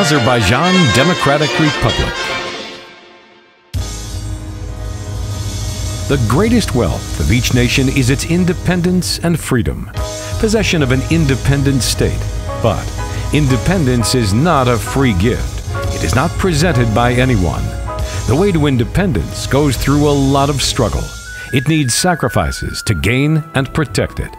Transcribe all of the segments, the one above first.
Azerbaijan Democratic Republic. The greatest wealth of each nation is its independence and freedom, possession of an independent state. But independence is not a free gift. It is not presented by anyone. The way to independence goes through a lot of struggle. It needs sacrifices to gain and protect it.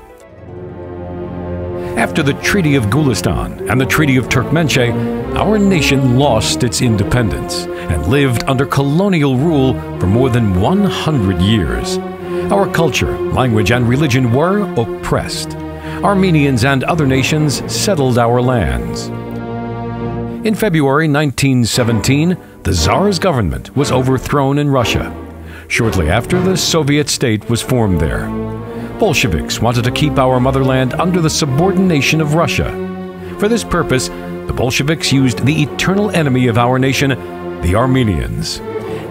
After the Treaty of Gulistan and the Treaty of Turkmenchay, our nation lost its independence and lived under colonial rule for more than 100 years. Our culture, language, and religion were oppressed. Armenians and other nations settled our lands. In February 1917, the Tsar's government was overthrown in Russia. Shortly after, the Soviet state was formed there. Bolsheviks wanted to keep our motherland under the subordination of Russia. For this purpose, the Bolsheviks used the eternal enemy of our nation, the Armenians.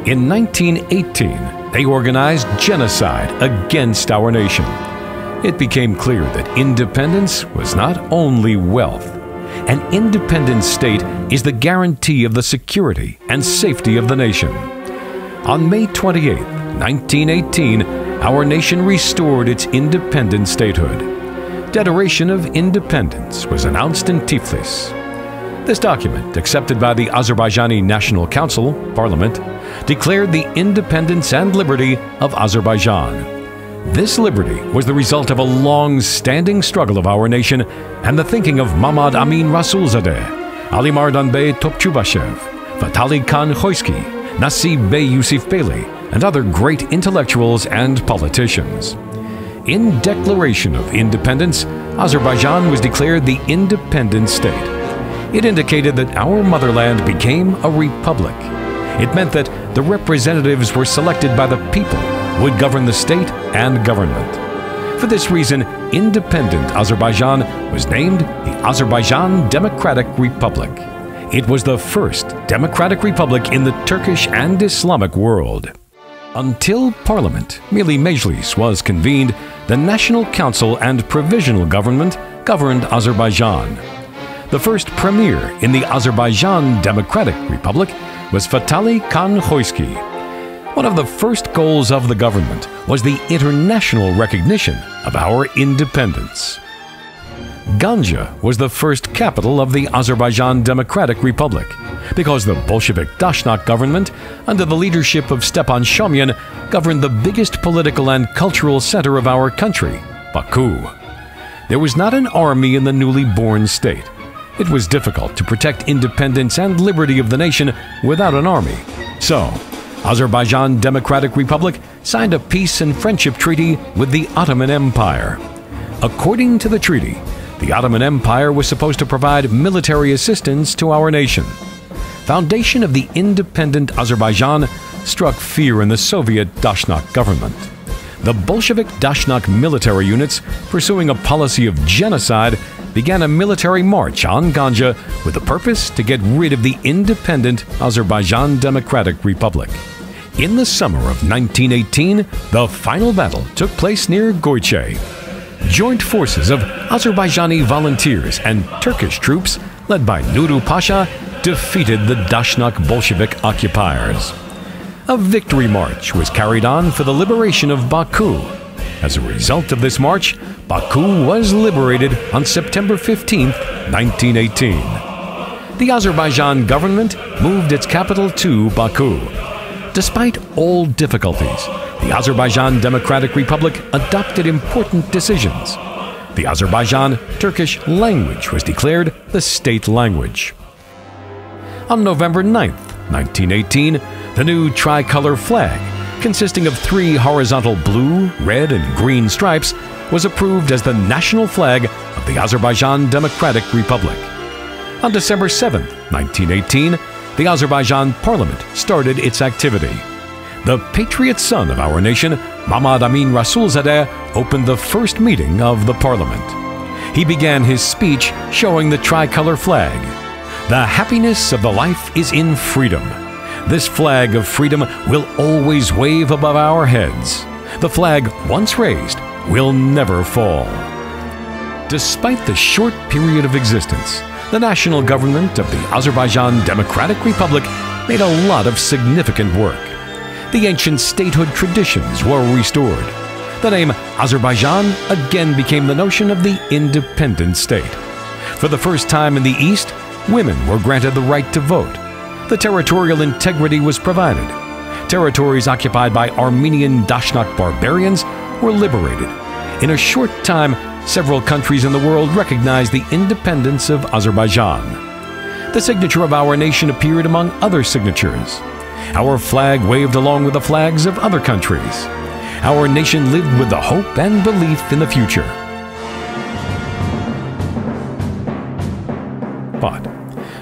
In 1918, they organized genocide against our nation. It became clear that independence was not only wealth. An independent state is the guarantee of the security and safety of the nation. On May 28, 1918, our nation restored its independent statehood. Declaration of Independence was announced in Tbilisi. This document, accepted by the Azerbaijani National Council, Parliament, declared the independence and liberty of Azerbaijan. This liberty was the result of a long-standing struggle of our nation and the thinking of Mamad Amin Rasulzadeh, Ali Mardan Bey Topçubashev, Fatali Khan Khoyski, Nasib Bey Yusuf Beyli, and other great intellectuals and politicians. In Declaration of Independence, Azerbaijan was declared the independent state. It indicated that our motherland became a republic. It meant that the representatives were selected by the people who would govern the state and government. For this reason, independent Azerbaijan was named the Azerbaijan Democratic Republic. It was the first democratic republic in the Turkish and Islamic world. Until Parliament, Milli Meclis, was convened, the National Council and Provisional Government governed Azerbaijan. The first premier in the Azerbaijan Democratic Republic was Fatali Khan Khoyski. One of the first goals of the government was the international recognition of our independence. Ganja was the first capital of the Azerbaijan Democratic Republic because the Bolshevik Dashnak government, under the leadership of Stepan Shomyan, governed the biggest political and cultural center of our country, Baku. There was not an army in the newly born state. It was difficult to protect independence and liberty of the nation without an army. So, Azerbaijan Democratic Republic signed a peace and friendship treaty with the Ottoman Empire. According to the treaty, the Ottoman Empire was supposed to provide military assistance to our nation. Foundation of the independent Azerbaijan struck fear in the Soviet Dashnak government. The Bolshevik Dashnak military units, pursuing a policy of genocide, began a military march on Ganja with the purpose to get rid of the independent Azerbaijan Democratic Republic. In the summer of 1918, the final battle took place near Goychay. Joint forces of Azerbaijani volunteers and Turkish troops, led by Nuru Pasha, defeated the Dashnak Bolshevik occupiers. A victory march was carried on for the liberation of Baku. As a result of this march, Baku was liberated on September 15, 1918. The Azerbaijan government moved its capital to Baku. Despite all difficulties, the Azerbaijan Democratic Republic adopted important decisions. the Azerbaijan Turkish language was declared the state language. On November 9, 1918, the new tricolor flag, consisting of 3 horizontal blue, red, and green stripes, was approved as the national flag of the Azerbaijan Democratic Republic. On December 7, 1918, the Azerbaijan parliament started its activity. The patriot son of our nation, Mamad Amin Rasulzadeh, opened the first meeting of the parliament. He began his speech showing the tricolor flag. The happiness of the life is in freedom. This flag of freedom will always wave above our heads. The flag, once raised, will never fall. Despite the short period of existence, the national government of the Azerbaijan Democratic Republic made a lot of significant work. The ancient statehood traditions were restored. The name Azerbaijan again became the notion of the independent state. For the first time in the East, women were granted the right to vote. The territorial integrity was provided. Territories occupied by Armenian Dashnak barbarians were liberated. In a short time, several countries in the world recognized the independence of Azerbaijan. The signature of our nation appeared among other signatures. Our flag waved along with the flags of other countries. Our nation lived with the hope and belief in the future. But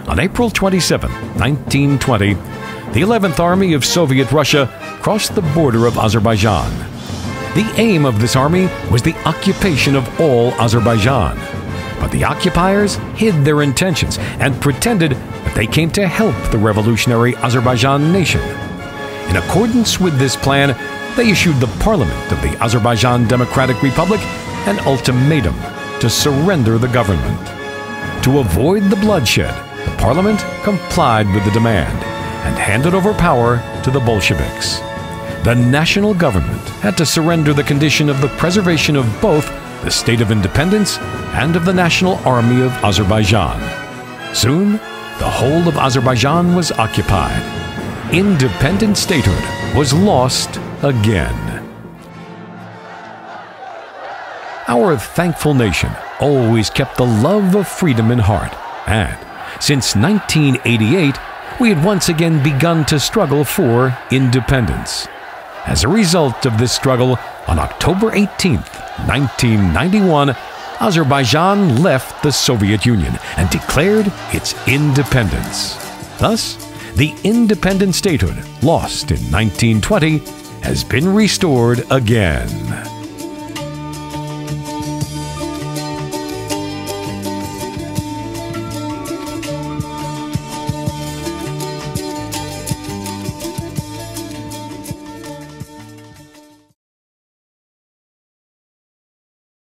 on April 27, 1920, the 11th Army of Soviet Russia crossed the border of Azerbaijan. The aim of this army was the occupation of all Azerbaijan. But the occupiers hid their intentions and pretended that they came to help the revolutionary Azerbaijan nation. In accordance with this plan, they issued the parliament of the Azerbaijan Democratic Republic an ultimatum to surrender the government. To avoid the bloodshed, the parliament complied with the demand and handed over power to the Bolsheviks. The national government had to surrender the condition of the preservation of both the state of independence and of the National Army of Azerbaijan. Soon, the whole of Azerbaijan was occupied. Independent statehood was lost again. Our thankful nation always kept the love of freedom in heart, and since 1988, we had once again begun to struggle for independence. As a result of this struggle, on October 18, 1991, Azerbaijan left the Soviet Union and declared its independence. Thus, the independent statehood lost in 1920 has been restored again.